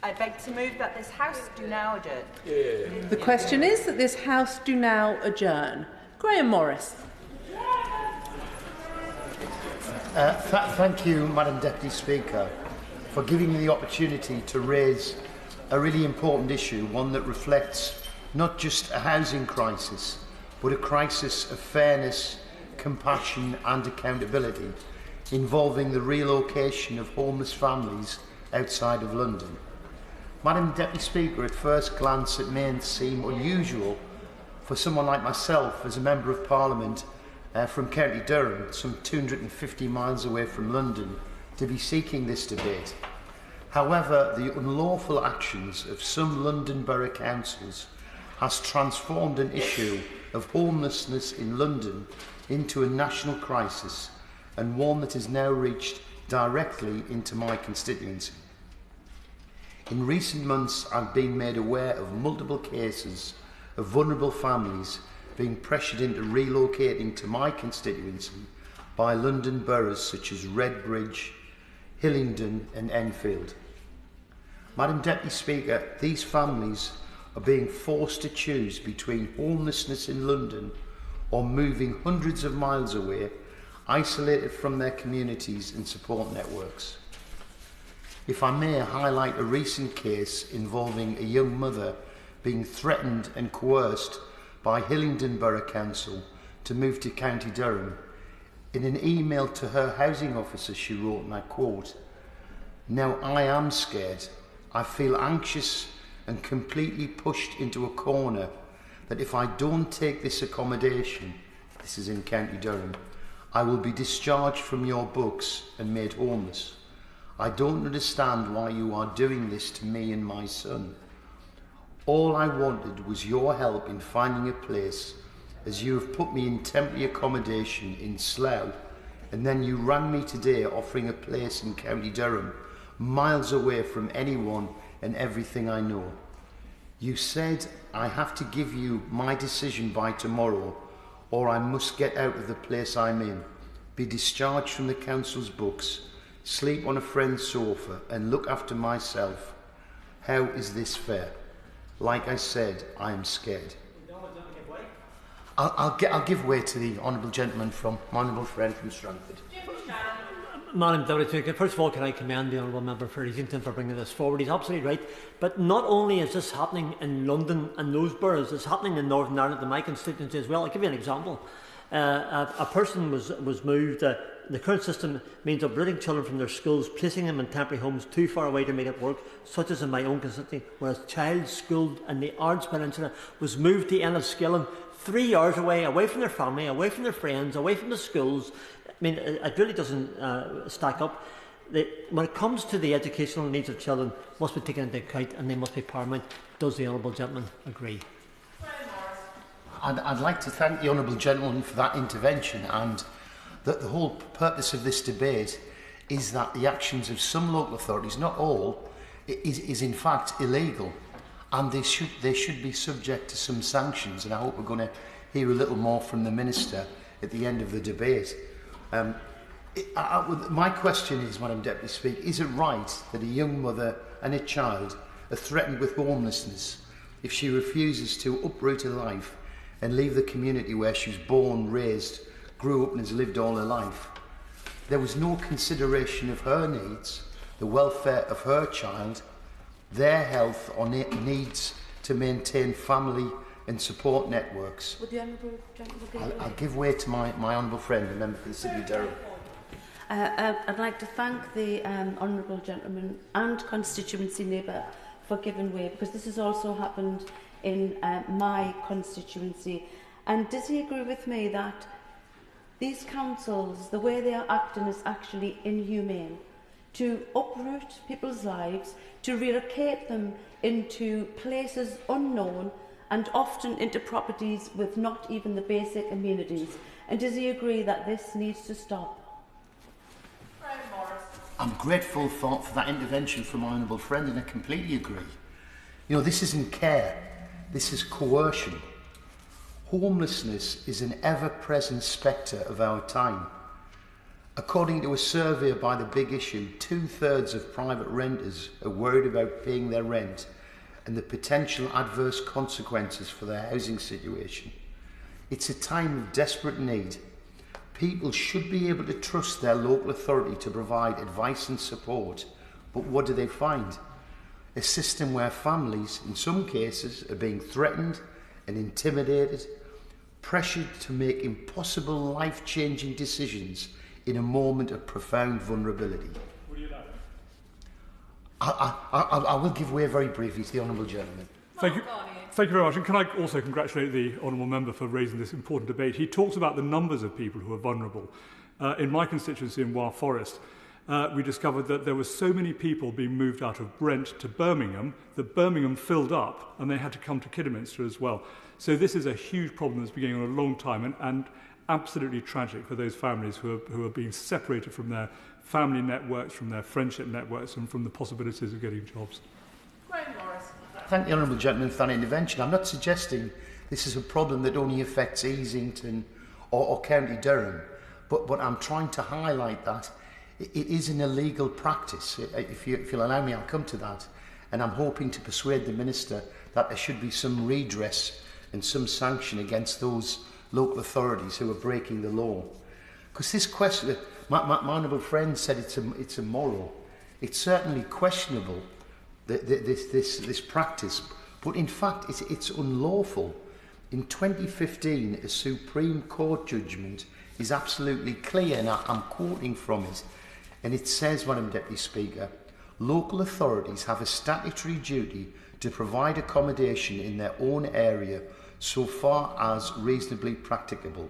I beg to move that this House do now adjourn. The question is that this House do now adjourn. Grahame Morris. Thank you, Madam Deputy Speaker, for giving me the opportunity to raise a really important issue, one that reflects not just a housing crisis, but a crisis of fairness, compassion and accountability, involving the relocation of homeless families outside of London. Madam Deputy Speaker, at first glance it may seem unusual for someone like myself, as a Member of Parliament from County Durham, some 250 miles away from London, to be seeking this debate. However, the unlawful actions of some London Borough Councils has transformed an issue of homelessness in London into a national crisis, and one that has now reached directly into my constituency. In recent months, I've been made aware of multiple cases of vulnerable families being pressured into relocating to my constituency by London boroughs such as Redbridge, Hillingdon and Enfield. Madam Deputy Speaker, these families are being forced to choose between homelessness in London or moving hundreds of miles away, isolated from their communities and support networks. If I may highlight a recent case involving a young mother being threatened and coerced by Hillingdon Borough Council to move to County Durham. In an email to her housing officer she wrote, and I quote, "Now I am scared. I feel anxious and completely pushed into a corner that if I don't take this accommodation," this is in County Durham, "I will be discharged from your books and made homeless. I don't understand why you are doing this to me and my son. All I wanted was your help in finding a place, as you have put me in temporary accommodation in Slough, and then you rang me today offering a place in County Durham, miles away from anyone and everything I know. You said I have to give you my decision by tomorrow, or I must get out of the place I'm in, be discharged from the council's books, sleep on a friend's sofa and look after myself. How is this fair? Like I said, I am scared." I'll give way to the honourable gentleman from my honourable friend from Strangford. Madam Deputy Speaker, first of all, can I commend the honourable member for Easington for bringing this forward? He's absolutely right. But not only is this happening in London and those boroughs, it's happening in Northern Ireland and my constituency as well. I'll give you an example. A person was moved. The current system means uprooting children from their schools, placing them in temporary homes too far away to make it work, such as in my own constituency, where a child schooled in the Ards Peninsula was moved to Enniskillen, 3 hours away from their family, away from their friends, away from the schools. I mean, it really doesn't stack up. When it comes to the educational needs of children, must be taken into account and they must be paramount. Does the honourable gentleman agree? I'd like to thank the honourable gentleman for that intervention, and that the whole purpose of this debate is that the actions of some local authorities, not all, is in fact illegal, and they should be subject to some sanctions, and I hope we're going to hear a little more from the Minister at the end of the debate. My question is, Madam Deputy Speaker, is it right that a young mother and a child are threatened with homelessness if she refuses to uproot her life and leave the community where she was born, raised, grew up and has lived all her life? There was no consideration of her needs, the welfare of her child, their health or needs to maintain family and support networks. Would the honourable gentleman I'll give way to my honourable friend, the member for the City of Durham. I'd like to thank the honourable gentleman and constituency neighbour for giving way, because this has also happened in my constituency. And does he agree with me that these councils, the way they are acting is actually inhumane? To uproot people's lives, to relocate them into places unknown and often into properties with not even the basic amenities. And does he agree that this needs to stop? I'm grateful for that intervention from my honourable friend, and I completely agree. You know, this isn't care, this is coercion. Homelessness is an ever-present spectre of our time. According to a survey by The Big Issue, 2/3 of private renters are worried about paying their rent and the potential adverse consequences for their housing situation. It's a time of desperate need. People should be able to trust their local authority to provide advice and support, but what do they find? A system where families, in some cases, are being threatened and intimidated, pressured to make impossible life-changing decisions in a moment of profound vulnerability. Would you like? I will give way very briefly to the Honourable Gentleman. Thank you. Thank you very much. And can I also congratulate the Honourable Member for raising this important debate. He talks about the numbers of people who are vulnerable. In my constituency in War Forest, we discovered that there were so many people being moved out of Brent to Birmingham that Birmingham filled up and they had to come to Kidderminster as well. So this is a huge problem that's been going on a long time and absolutely tragic for those families who are being separated from their family networks, from their friendship networks and from the possibilities of getting jobs. Grahame Morris. Thank the Honourable Gentleman for that intervention. I'm not suggesting this is a problem that only affects Easington or County Durham, but I'm trying to highlight that it is an illegal practice. If you'll allow me, I'll come to that. And I'm hoping to persuade the Minister that there should be some redress and some sanction against those local authorities who are breaking the law. Because this question, my honourable friend said it's immoral. It's certainly questionable, this practice, but in fact it's unlawful. In 2015, a Supreme Court judgment is absolutely clear, and I'm quoting from it, and it says, Madam Deputy Speaker, local authorities have a statutory duty to provide accommodation in their own area so far as reasonably practicable.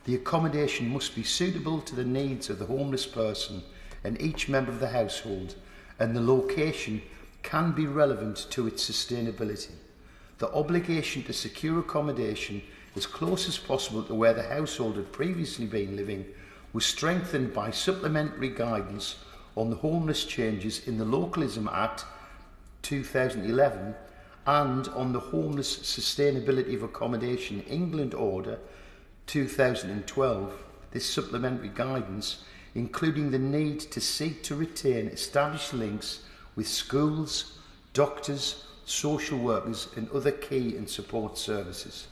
The accommodation must be suitable to the needs of the homeless person and each member of the household, and the location can be relevant to its sustainability. The obligation to secure accommodation as close as possible to where the household had previously been living was strengthened by supplementary guidance on the homeless changes in the Localism Act 2011 and on the Homeless Sustainability of Accommodation England Order 2012. This supplementary guidance, including the need to seek to retain established links with schools, doctors, social workers and other key and support services.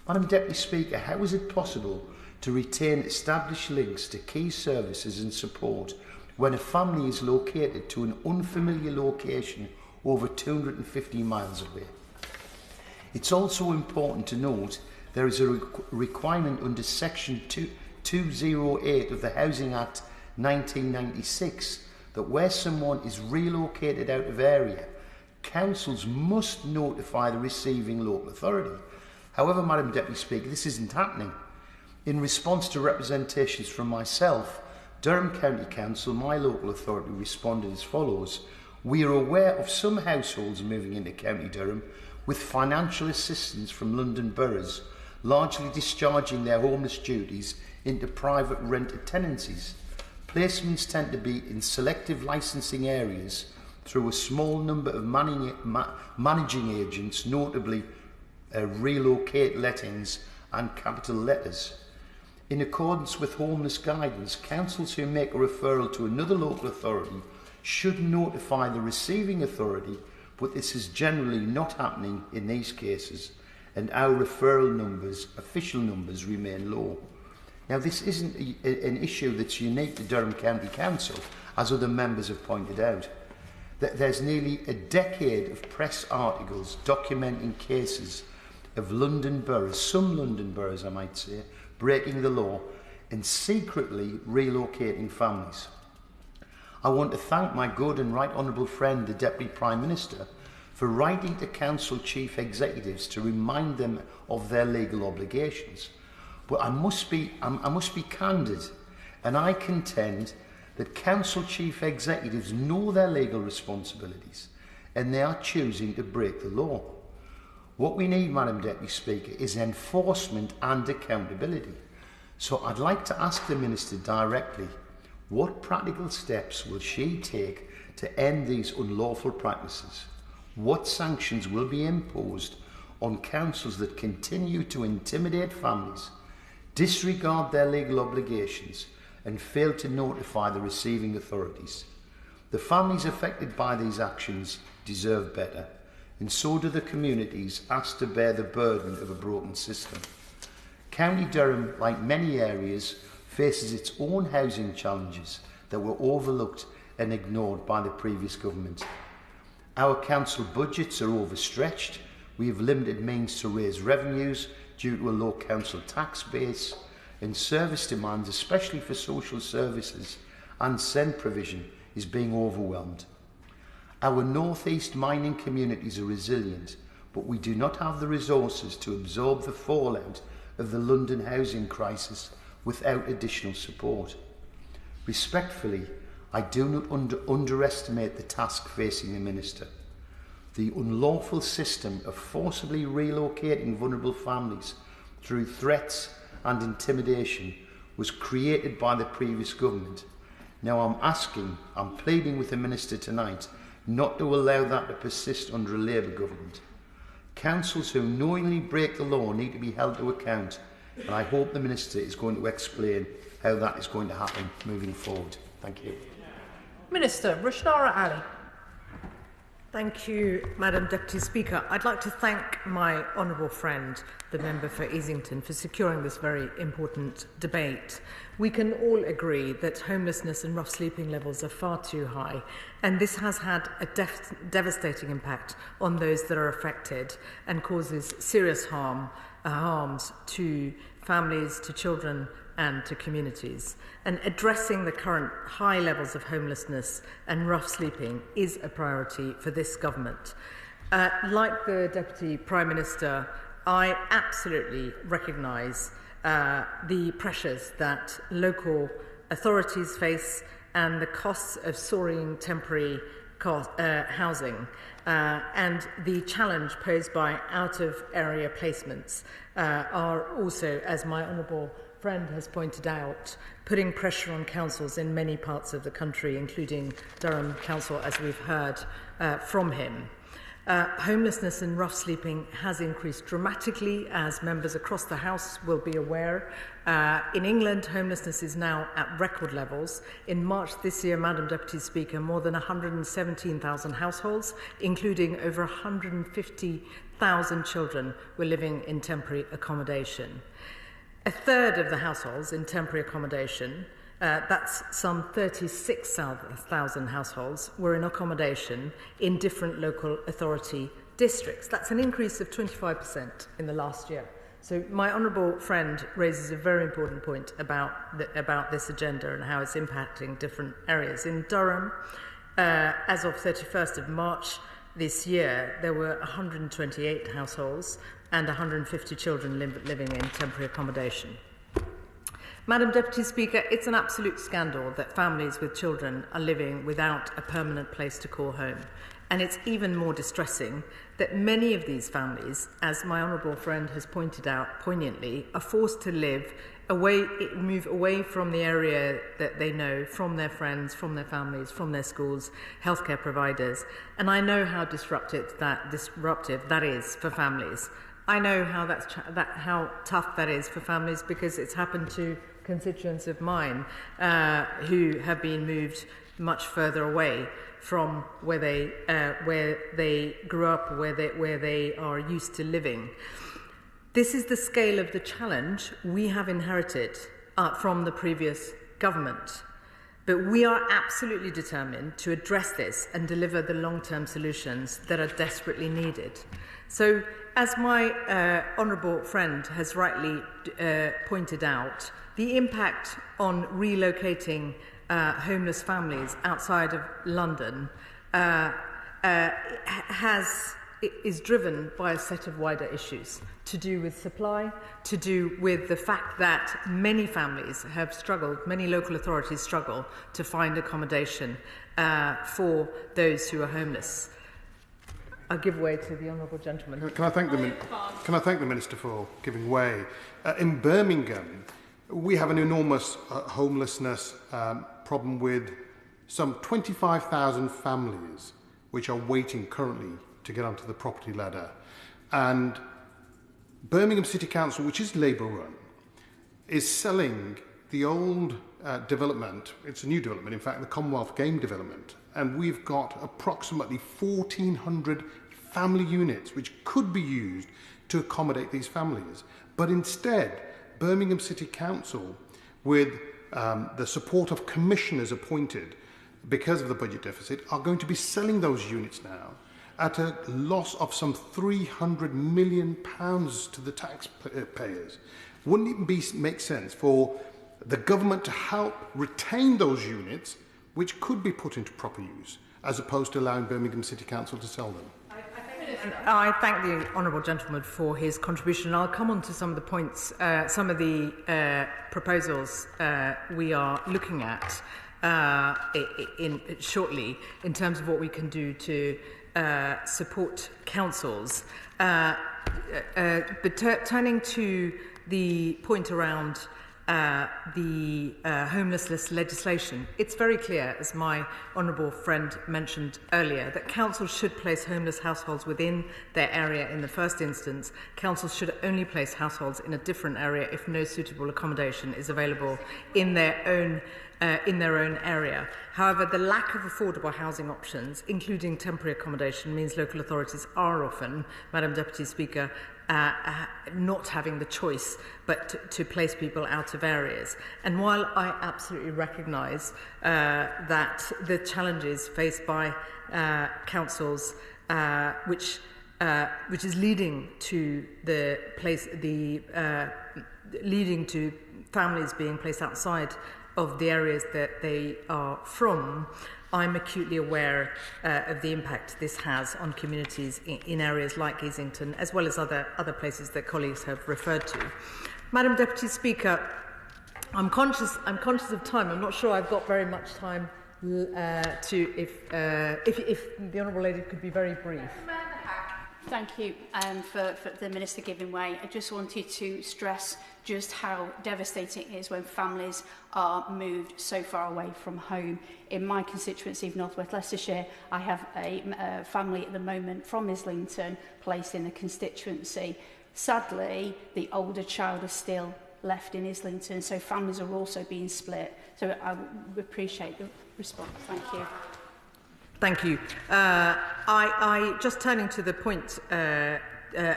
Madam Deputy Speaker, how is it possible to retain established links to key services and support when a family is located to an unfamiliar location over 250 miles away? It's also important to note there is a requirement under Section 208 of the Housing Act 1996 that where someone is relocated out of area, councils must notify the receiving local authority. However, Madam Deputy Speaker, this isn't happening. In response to representations from myself, Durham County Council, my local authority, responded as follows. We are aware of some households moving into County Durham with financial assistance from London boroughs, largely discharging their homeless duties into private rented tenancies. Placements tend to be in selective licensing areas through a small number of managing agents, notably relocate lettings and capital letters. In accordance with homeless guidance, councils who make a referral to another local authority should notify the receiving authority, but this is generally not happening in these cases, and our referral numbers, official numbers, remain low. Now, this isn't an issue that's unique to Durham County Council, as other members have pointed out. There's nearly a decade of press articles documenting cases of London boroughs, some London boroughs I might say, breaking the law and secretly relocating families. I want to thank my good and right honourable friend, the Deputy Prime Minister, for writing to Council Chief Executives to remind them of their legal obligations. But I must be candid, and I contend that Council Chief Executives know their legal responsibilities and they are choosing to break the law. What we need, Madam Deputy Speaker, is enforcement and accountability. So I'd like to ask the Minister directly, what practical steps will she take to end these unlawful practices? What sanctions will be imposed on councils that continue to intimidate families, disregard their legal obligations, and failed to notify the receiving authorities. The families affected by these actions deserve better, and so do the communities asked to bear the burden of a broken system. County Durham, like many areas, faces its own housing challenges that were overlooked and ignored by the previous government. Our council budgets are overstretched. We have limited means to raise revenues due to a low council tax base, and service demands, especially for social services and SEND provision, is being overwhelmed. Our northeast mining communities are resilient, but we do not have the resources to absorb the fallout of the London housing crisis without additional support. Respectfully, I do not underestimate the task facing the Minister. The unlawful system of forcibly relocating vulnerable families through threats and intimidation was created by the previous government. Now I'm pleading with the Minister tonight not to allow that to persist under a Labour government. Councils who knowingly break the law need to be held to account, and I hope the Minister is going to explain how that is going to happen moving forward. Thank you. Minister, Rushanara Ali. Thank you, Madam Deputy Speaker. I'd like to thank my honourable friend, the member for Easington, for securing this very important debate. We can all agree that homelessness and rough sleeping levels are far too high, and this has had a devastating impact on those that are affected and causes serious harms to families, to children and to communities. And addressing the current high levels of homelessness and rough sleeping is a priority for this government. Like the Deputy Prime Minister, I absolutely recognise the pressures that local authorities face and the costs of soaring temporary housing and the challenge posed by out-of-area placements are also, as my honourable friend has pointed out, putting pressure on councils in many parts of the country, including Durham Council, as we've heard from him. Homelessness and rough sleeping has increased dramatically, as members across the House will be aware. In England, homelessness is now at record levels. In March this year, Madam Deputy Speaker, more than 117,000 households, including over 150,000 children, were living in temporary accommodation. A third of the households in temporary accommodation, that's some 36,000 households, were in accommodation in different local authority districts. That's an increase of 25% in the last year. So my honourable friend raises a very important point about this agenda and how it's impacting different areas. In Durham, as of 31st of March this year, there were 128 households and 150 children living in temporary accommodation. Madam Deputy Speaker, it's an absolute scandal that families with children are living without a permanent place to call home. And it's even more distressing that many of these families, as my honourable friend has pointed out poignantly, are forced to move away from the area that they know, from their friends, from their families, from their schools, healthcare providers. And I know how disruptive that is for families. I know how tough that is for families, because it's happened to constituents of mine who have been moved much further away from where they grew up, where they are used to living. This is the scale of the challenge we have inherited from the previous government. But we are absolutely determined to address this and deliver the long-term solutions that are desperately needed. So, as my honourable friend has rightly pointed out, the impact on relocating homeless families outside of London is driven by a set of wider issues to do with supply, to do with the fact that many families have struggled, many local authorities struggle to find accommodation for those who are homeless. I'll give way to the honourable gentleman. Can I thank the Minister for giving way? In Birmingham, we have an enormous homelessness problem with some 25,000 families which are waiting currently to get onto the property ladder. And Birmingham City Council, which is Labour run, is selling the old development, it's a new development, in fact, the Commonwealth Game development, and we've got approximately 1,400 family units which could be used to accommodate these families. But instead, Birmingham City Council, with the support of commissioners appointed because of the budget deficit, are going to be selling those units now at a loss of some £300 million to the taxpayers. Wouldn't it make sense for the government to help retain those units, which could be put into proper use, as opposed to allowing Birmingham City Council to sell them? I thank the honourable gentleman for his contribution. I'll come on to some of the points, some of the proposals we are looking at shortly in terms of what we can do to support councils. But turning to the point around the homelessness legislation, it's very clear, as my honourable friend mentioned earlier, that councils should place homeless households within their area in the first instance. Councils should only place households in a different area if no suitable accommodation is available in their own area. However, the lack of affordable housing options, including temporary accommodation, means local authorities are often, Madam Deputy Speaker, not having the choice but to place people out of areas. And while I absolutely recognise that the challenges faced by councils, which is leading to leading to families being placed outside of the areas that they are from, I'm acutely aware of the impact this has on communities in areas like Easington, as well as other places that colleagues have referred to. Madam Deputy Speaker, I'm conscious of time. I'm not sure I've got very much time if the Honourable Lady could be very brief. Thank you for the Minister giving way. I just wanted to stress just how devastating it is when families are moved so far away from home. In my constituency of North West Leicestershire, I have a family at the moment from Islington placed in the constituency. Sadly, the older child is still left in Islington, so families are also being split. So I appreciate the response. Thank you. Thank you. I just turning to the point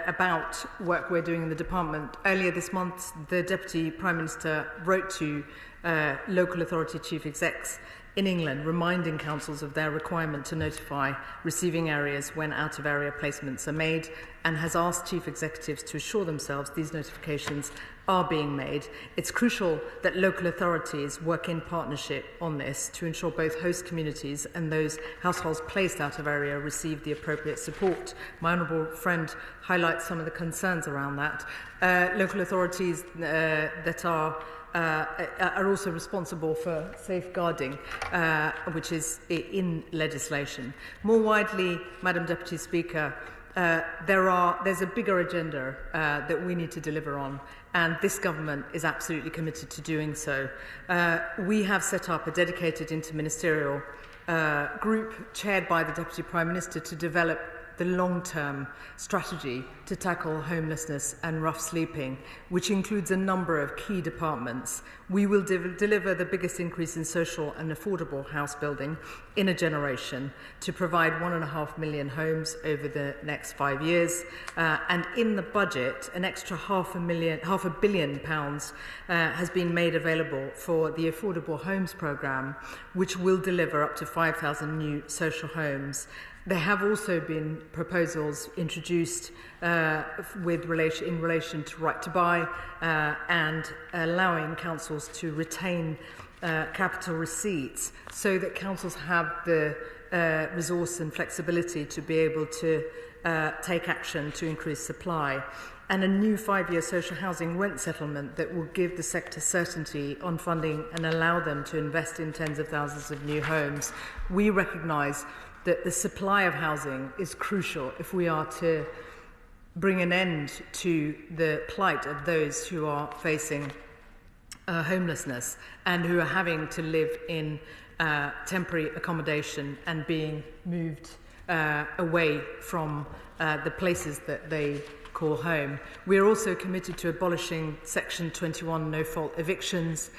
about work we're doing in the department. Earlier this month, the Deputy Prime Minister wrote to local authority chief execs in England, reminding councils of their requirement to notify receiving areas when out-of-area placements are made, and has asked chief executives to assure themselves these notifications are being made. It's crucial that local authorities work in partnership on this to ensure both host communities and those households placed out of area receive the appropriate support. My honourable friend highlights some of the concerns around that. Local authorities that are also responsible for safeguarding, which is in legislation. More widely, Madam Deputy Speaker, there's a bigger agenda that we need to deliver on, and this government is absolutely committed to doing so. We have set up a dedicated interministerial group chaired by the Deputy Prime Minister to develop the long-term strategy to tackle homelessness and rough sleeping, which includes a number of key departments. We will deliver the biggest increase in social and affordable house building in a generation to provide 1.5 million homes over the next 5 years. And in the budget, an extra £500 million has been made available for the Affordable Homes Programme, which will deliver up to 5,000 new social homes. There have also been proposals introduced in relation to right to buy and allowing councils to retain capital receipts so that councils have the resource and flexibility to be able to take action to increase supply, and a new 5-year social housing rent settlement that will give the sector certainty on funding and allow them to invest in tens of thousands of new homes. We recognise that the supply of housing is crucial if we are to bring an end to the plight of those who are facing homelessness and who are having to live in temporary accommodation and being moved away from the places that they call home. We are also committed to abolishing Section 21 no-fault evictions.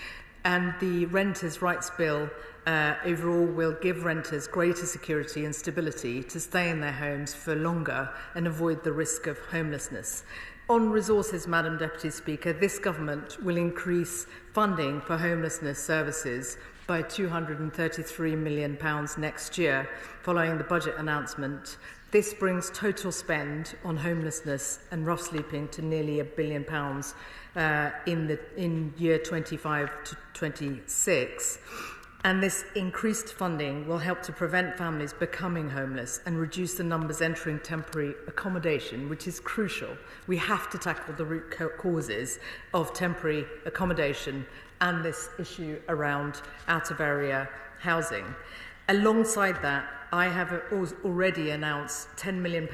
And the Renters' Rights Bill overall will give renters greater security and stability to stay in their homes for longer and avoid the risk of homelessness. On resources, Madam Deputy Speaker, this government will increase funding for homelessness services by £233 million next year, following the budget announcement. This brings total spend on homelessness and rough sleeping to nearly £1 billion in year 25 to 26. And this increased funding will help to prevent families becoming homeless and reduce the numbers entering temporary accommodation, which is crucial. We have to tackle the root causes of temporary accommodation and this issue around out-of-area housing. Alongside that, I have already announced £10 million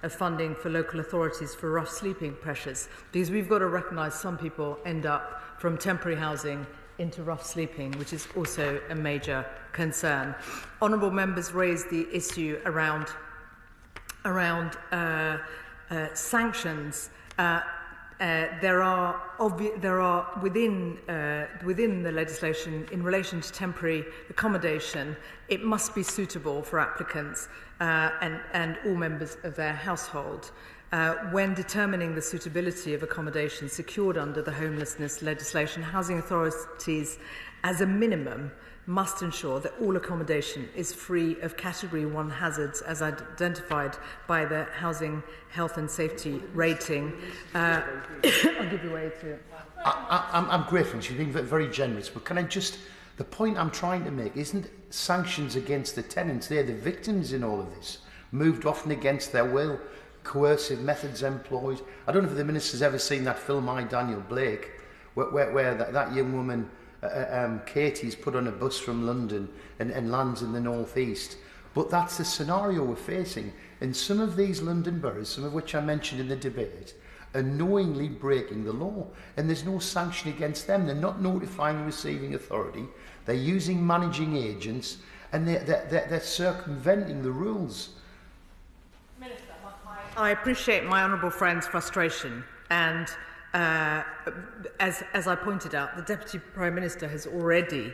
of funding for local authorities for rough sleeping pressures, because we've got to recognise some people end up from temporary housing into rough sleeping, which is also a major concern. Honourable members raised the issue around sanctions. There are within the legislation in relation to temporary accommodation, it must be suitable for applicants and all members of their household. When determining the suitability of accommodation secured under the homelessness legislation, housing authorities, as a minimum, must ensure that all accommodation is free of Category 1 hazards as identified by the Housing Health and Safety Rating. I'll give you way to... I'm grateful. She's been very generous, but can I just... The point I'm trying to make isn't sanctions against the tenants. They're the victims in all of this, moved often against their will, coercive methods employed. I don't know if the Minister's ever seen that film, I, Daniel Blake, where that young woman, Katie's put on a bus from London and lands in the northeast. But that's the scenario we're facing. And some of these London boroughs, some of which I mentioned in the debate, are knowingly breaking the law. And there's no sanction against them. They're not notifying the receiving authority. They're using managing agents, and they're circumventing the rules. I appreciate my honourable friend's frustration, and as I pointed out, the Deputy Prime Minister has already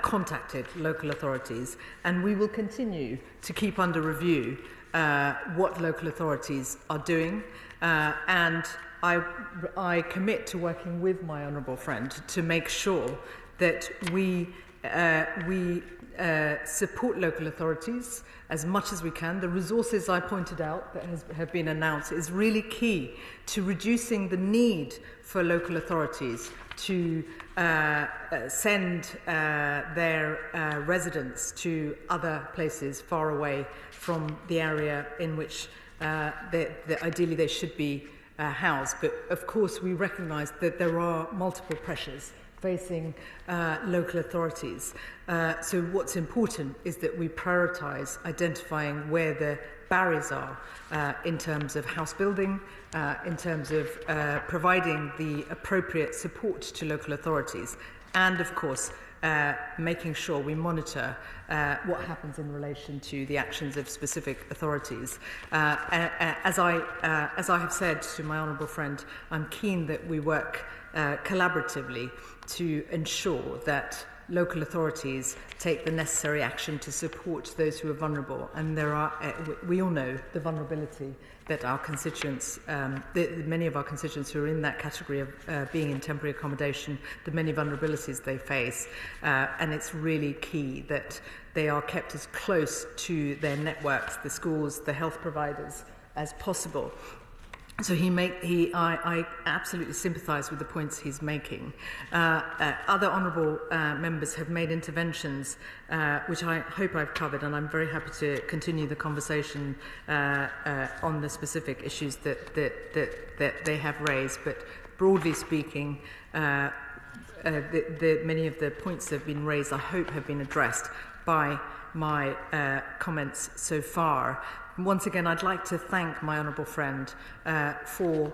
contacted local authorities, and we will continue to keep under review what local authorities are doing, and I commit to working with my honourable friend to make sure that we support local authorities as much as we can. The resources I pointed out that have been announced is really key to reducing the need for local authorities to send their residents to other places far away from the area in which ideally they should be housed. But of course we recognise that there are multiple pressures facing local authorities. So what's important is that we prioritise identifying where the barriers are in terms of house building, in terms of providing the appropriate support to local authorities, and of course making sure we monitor what happens in relation to the actions of specific authorities. As I have said to my honourable friend, I'm keen that we work collaboratively to ensure that local authorities take the necessary action to support those who are vulnerable. And there are, we all know the vulnerability that our constituents, many of our constituents who are in that category of being in temporary accommodation, the many vulnerabilities they face. And it's really key that they are kept as close to their networks, the schools, the health providers, as possible. So I absolutely sympathise with the points he's making. Other honourable members have made interventions, which I hope I've covered, and I'm very happy to continue the conversation on the specific issues that they have raised. But broadly speaking, many of the points that have been raised, I hope, have been addressed by my comments so far. Once again, I'd like to thank my honourable friend for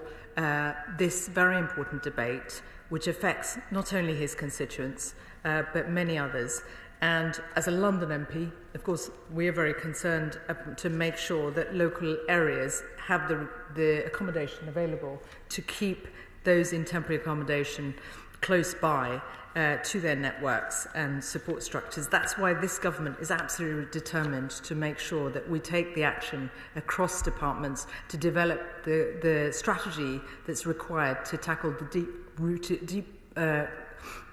this very important debate, which affects not only his constituents, but many others. And as a London MP, of course, we are very concerned to make sure that local areas have the accommodation available to keep those in temporary accommodation close by to their networks and support structures. That's why this government is absolutely determined to make sure that we take the action across departments to develop the strategy that's required to tackle the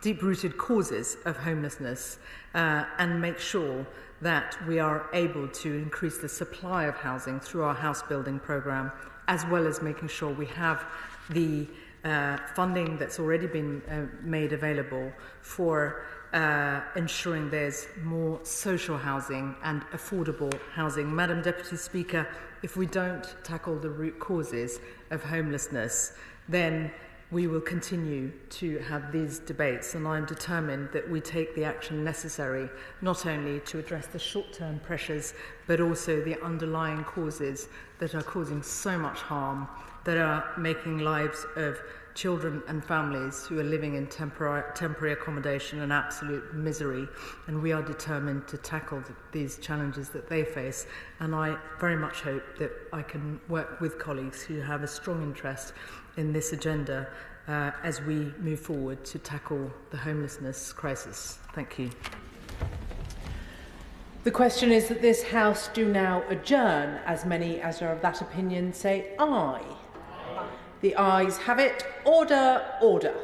deep-rooted causes of homelessness and make sure that we are able to increase the supply of housing through our house building programme, as well as making sure we have the funding that's already been made available for ensuring there's more social housing and affordable housing. Madam Deputy Speaker, if we don't tackle the root causes of homelessness, then we will continue to have these debates, and I'm determined that we take the action necessary not only to address the short-term pressures but also the underlying causes that are causing so much harm, that are making lives of children and families who are living in temporary accommodation an absolute misery, and we are determined to tackle these challenges that they face. And I very much hope that I can work with colleagues who have a strong interest in this agenda as we move forward to tackle the homelessness crisis. Thank you. The question is that this House do now adjourn. As many as are of that opinion say aye. The ayes have it. Order, order.